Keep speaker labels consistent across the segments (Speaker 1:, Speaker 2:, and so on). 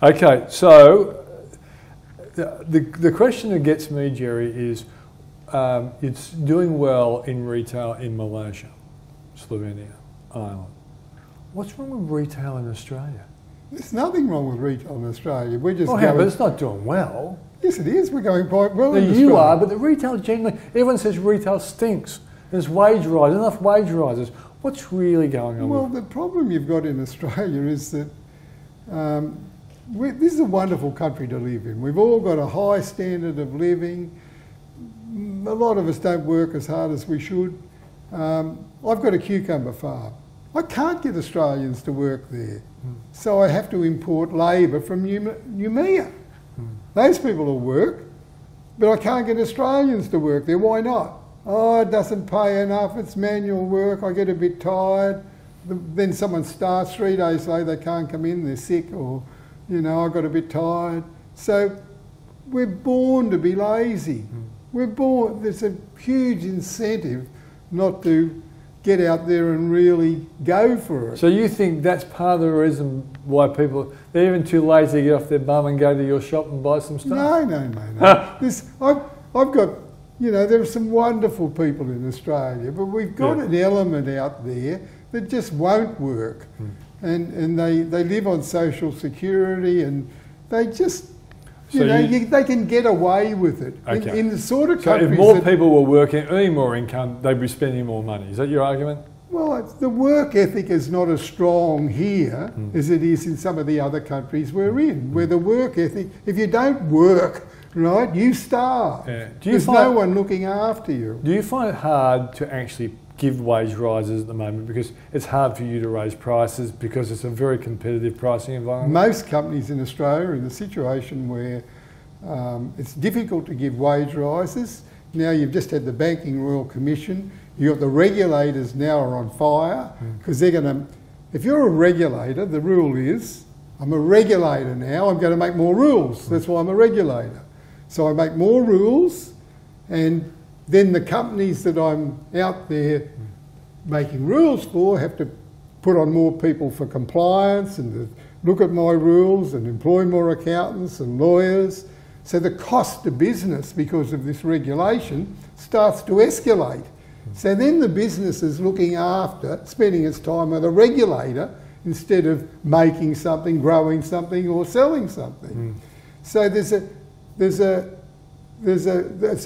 Speaker 1: Okay, so the question that gets me, Jerry, is it's doing well in retail in Malaysia, Slovenia, Ireland. What's wrong with retail in Australia?
Speaker 2: There's nothing wrong with retail in Australia. We're just
Speaker 1: yeah, but it's not doing well.
Speaker 2: Yes, it is. We're going quite well in
Speaker 1: You
Speaker 2: Australia.
Speaker 1: are, but the retail generally, everyone says retail stinks. There's wage rises, enough wage rises. What's really going on?
Speaker 2: Well, the problem you've got in Australia is that this is a wonderful country to live in. We've all got a high standard of living. A lot of us don't work as hard as we should. I've got a cucumber farm. I can't get Australians to work there. So I have to import labour from Noumea. Those people will work, but I can't get Australians to work there. Why not? Oh, it doesn't pay enough, it's manual work, I get a bit tired. Then someone starts, 3 days later they can't come in, they're sick, or, you know, I got a bit tired. So we're born to be lazy. We're born, there's a huge incentive not to get out there and really go for it.
Speaker 1: So you think that's part of the reason why people, they're even too lazy to get off their bum and go to your shop and buy some stuff?
Speaker 2: No. I've got, you know, there are some wonderful people in Australia, but we've got an element out there that just won't work. And they live on social security and they just, they can get away with it.
Speaker 1: Okay.
Speaker 2: In the sort of countries
Speaker 1: if more people were working, earning more income, they'd be spending more money. Is that your argument?
Speaker 2: Well, the work ethic is not as strong here as it is in some of the other countries we're in, where the work ethic, if you don't work, right, you starve.
Speaker 1: Yeah.
Speaker 2: There's no one looking after you.
Speaker 1: Do you find it hard to actually give wage rises at the moment because it's hard for you to raise prices because it's a very competitive pricing environment?
Speaker 2: Most companies in Australia are in a situation where it's difficult to give wage rises. Now you've just had the Banking Royal Commission. You've got the regulators now are on fire because they're going to, if you're a regulator, the rule is, I'm a regulator now, I'm going to make more rules. That's why I'm a regulator. So I make more rules and then the companies that I'm out there making rules for have to put on more people for compliance and to look at my rules and employ more accountants and lawyers. So the cost to business because of this regulation starts to escalate. So then the business is looking after, spending its time with a regulator instead of making something, growing something or selling something. So it's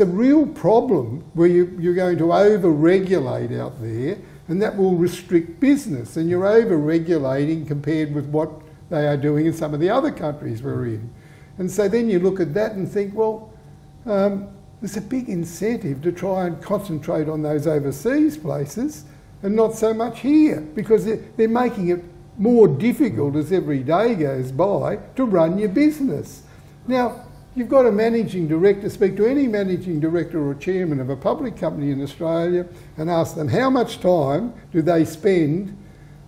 Speaker 2: a real problem where you're going to over-regulate out there and that will restrict business and you're over-regulating compared with what they are doing in some of the other countries we're in. And so then you look at that and think, well, there's a big incentive to try and concentrate on those overseas places and not so much here because they're making it more difficult as every day goes by to run your business. Now, you've got a managing director, speak to any managing director or chairman of a public company in Australia and ask them how much time do they spend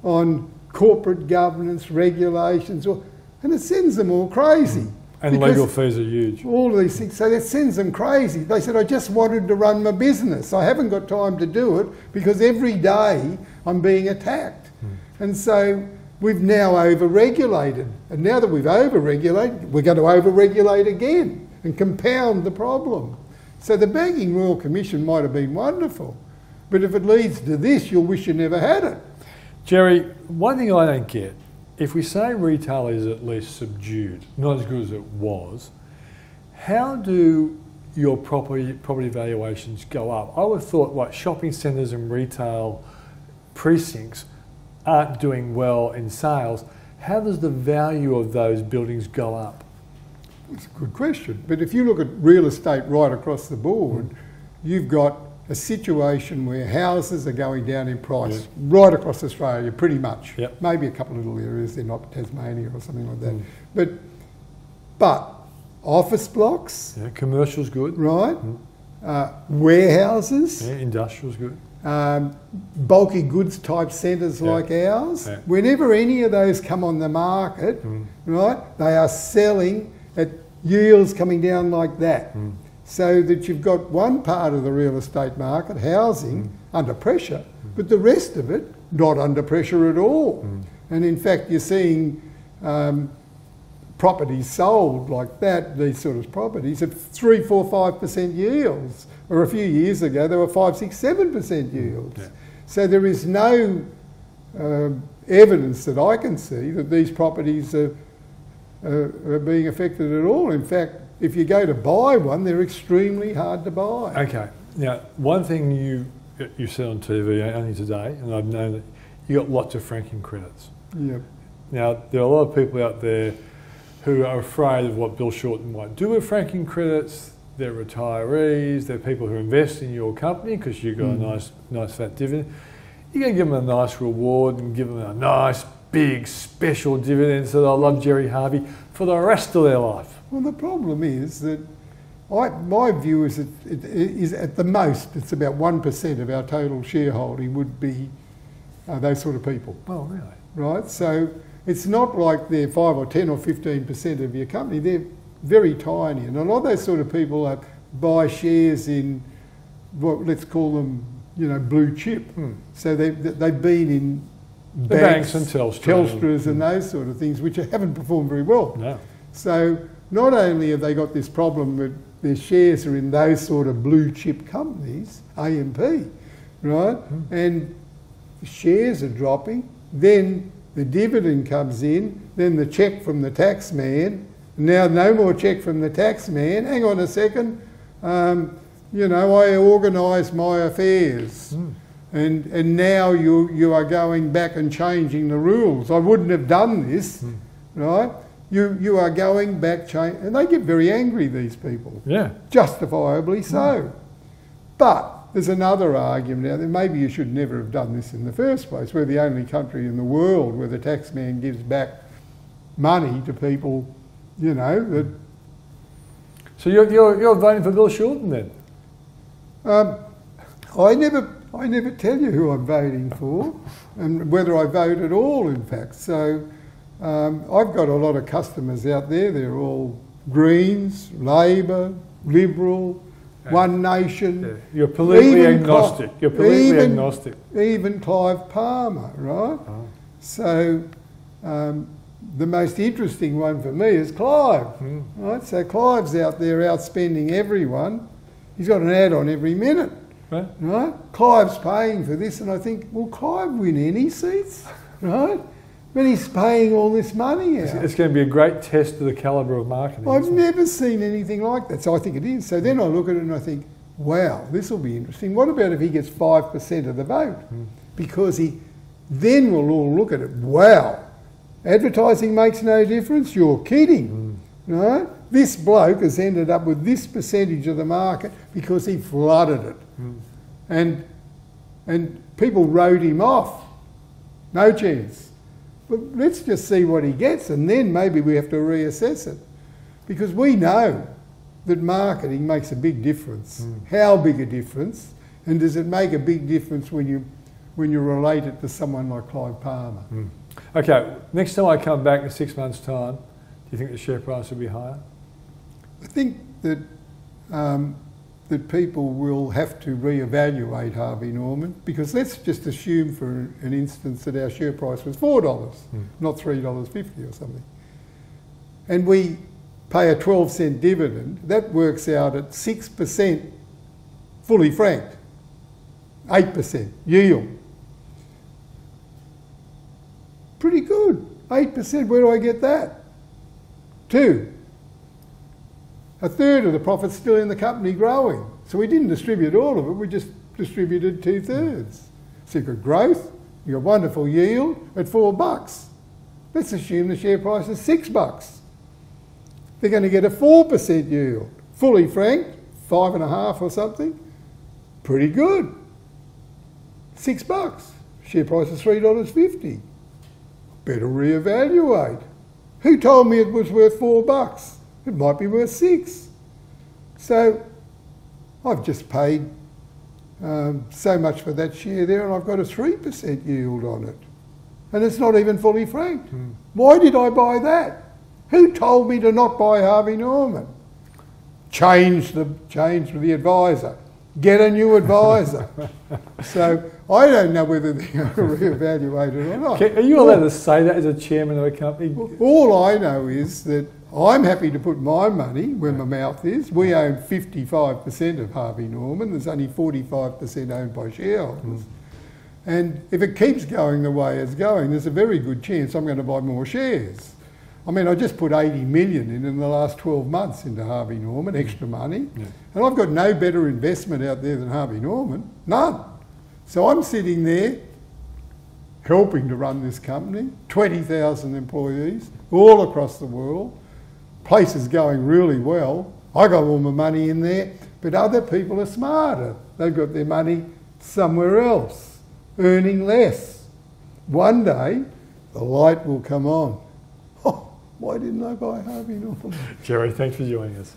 Speaker 2: on corporate governance, regulations, and it sends them all crazy.
Speaker 1: And legal fees are huge.
Speaker 2: All of these things, so that sends them crazy. They said, I just wanted to run my business. I haven't got time to do it because every day I'm being attacked. And so we've now over-regulated. And now that we've over-regulated, we're going to over-regulate again and compound the problem. So the Banking Royal Commission might have been wonderful, but if it leads to this, you'll wish you never had it.
Speaker 1: Jerry, one thing I don't get, if we say retail is at least subdued, not as good as it was, how do your property valuations go up? I would have thought like shopping centres and retail precincts aren't doing well in sales. How does the value of those buildings go up?
Speaker 2: It's a good question. But if you look at real estate right across the board, you've got a situation where houses are going down in price right across Australia, pretty much. Maybe a couple of little areas, they're not Tasmania or something like that. But office blocks.
Speaker 1: Commercial's good.
Speaker 2: Right. Warehouses.
Speaker 1: Industrial's good.
Speaker 2: Bulky goods type centres like ours. Whenever any of those come on the market, right, they are selling at yields coming down like that. So that you've got one part of the real estate market, housing, under pressure, but the rest of it not under pressure at all. And in fact, you're seeing properties sold like that, these sort of properties, at 3, 4, 5% yields. Or a few years ago, there were 5, 6, 7% yields.
Speaker 1: Yeah.
Speaker 2: So there is no evidence that I can see that these properties are being affected at all. In fact, if you go to buy one, they're extremely hard to buy.
Speaker 1: Okay. Now, one thing you said on TV only today, and I've known that you got lots of franking credits.
Speaker 2: Yep.
Speaker 1: Now, there are a lot of people out there who are afraid of what Bill Shorten might do with franking credits. They're retirees, they're people who invest in your company because you've got a nice fat dividend. You're going to give them a nice reward and give them a nice big special dividend so they'll love Jerry Harvey for the rest of their life.
Speaker 2: Well, the problem is that my view is that it is at the most, it's about 1% of our total shareholding would be those sort of people.
Speaker 1: Oh, really?
Speaker 2: Right? So it's not like they're 5 or 10 or 15% of your company. They're very tiny. And a lot of those sort of people buy shares in what, let's call them, blue chip. So they've been in banks and Telstras and those sort of things, which haven't performed very well.
Speaker 1: No.
Speaker 2: So not only have they got this problem that their shares are in those sort of blue chip companies, AMP, right? And the shares are dropping, then the dividend comes in, then the cheque from the tax man, now no more cheque from the tax man, hang on a second, I organise my affairs. And now you are going back and changing the rules. I wouldn't have done this, right? You are going back, and they get very angry, these people. Yeah. Justifiably so. But there's another argument now that maybe you should never have done this in the first place. We're the only country in the world where the taxman gives back money to people, that...
Speaker 1: So you're voting for Bill Shorten then?
Speaker 2: I never tell you who I'm voting for and whether I vote at all, in fact. So I've got a lot of customers out there. They're all Greens, Labor, Liberal, One Nation. Yeah.
Speaker 1: You're politically agnostic. You're politically agnostic.
Speaker 2: Even Clive Palmer, right? Oh. So the most interesting one for me is Clive, right? So Clive's out there outspending everyone. He's got an ad on every minute. Right? Clive's paying for this, and I think, will Clive win any seats? Right? When he's paying all this money out.
Speaker 1: It's going to be a great test of the calibre of marketing.
Speaker 2: I've never seen anything like that, so I think it is. So then I look at it and I think, wow, this will be interesting. What about if he gets 5% of the vote? Because then we'll all look at it. Wow, advertising makes no difference? You're kidding, right? This bloke has ended up with this percentage of the market because he flooded it. And people wrote him off. No chance. But let's just see what he gets, and then maybe we have to reassess it. Because we know that marketing makes a big difference. How big a difference? And does it make a big difference when you relate it to someone like Clive Palmer?
Speaker 1: Okay, next time I come back in 6 months' time, do you think the share price will be higher?
Speaker 2: I think that that people will have to reevaluate Harvey Norman, because let's just assume for an instance that our share price was $4, not $3.50 or something. And we pay a 12-cent dividend, that works out at 6% fully franked, 8% yield. Pretty good, 8%, where do I get that? 2. A third of the profit's still in the company growing. So we didn't distribute all of it, we just distributed 2/3. So you've got growth, you've got wonderful yield at $4. Let's assume the share price is $6. They're going to get a 4% yield, fully franked, 5.5 or something. Pretty good. $6. Share price is $3.50. Better reevaluate. Who told me it was worth $4? It might be worth $6. So I've just paid so much for that share there, and I've got a 3% yield on it. And it's not even fully franked. Why did I buy that? Who told me to not buy Harvey Norman? Change with the advisor. Get a new advisor. So I don't know whether they're going to reevaluate it or not.
Speaker 1: Are you allowed to say that as a chairman of a company?
Speaker 2: All I know is that I'm happy to put my money where my mouth is. We own 55% of Harvey Norman. There's only 45% owned by shareholders. And if it keeps going the way it's going, there's a very good chance I'm going to buy more shares. I mean, I just put 80 million in the last 12 months into Harvey Norman, extra money. Yeah. And I've got no better investment out there than Harvey Norman. None. So I'm sitting there helping to run this company, 20,000 employees all across the world. Place is going really well. I got all my money in there, but other people are smarter. They've got their money somewhere else, earning less. One day, the light will come on. Oh, why didn't I buy Harvey Norman?
Speaker 1: Jerry, thanks for joining us.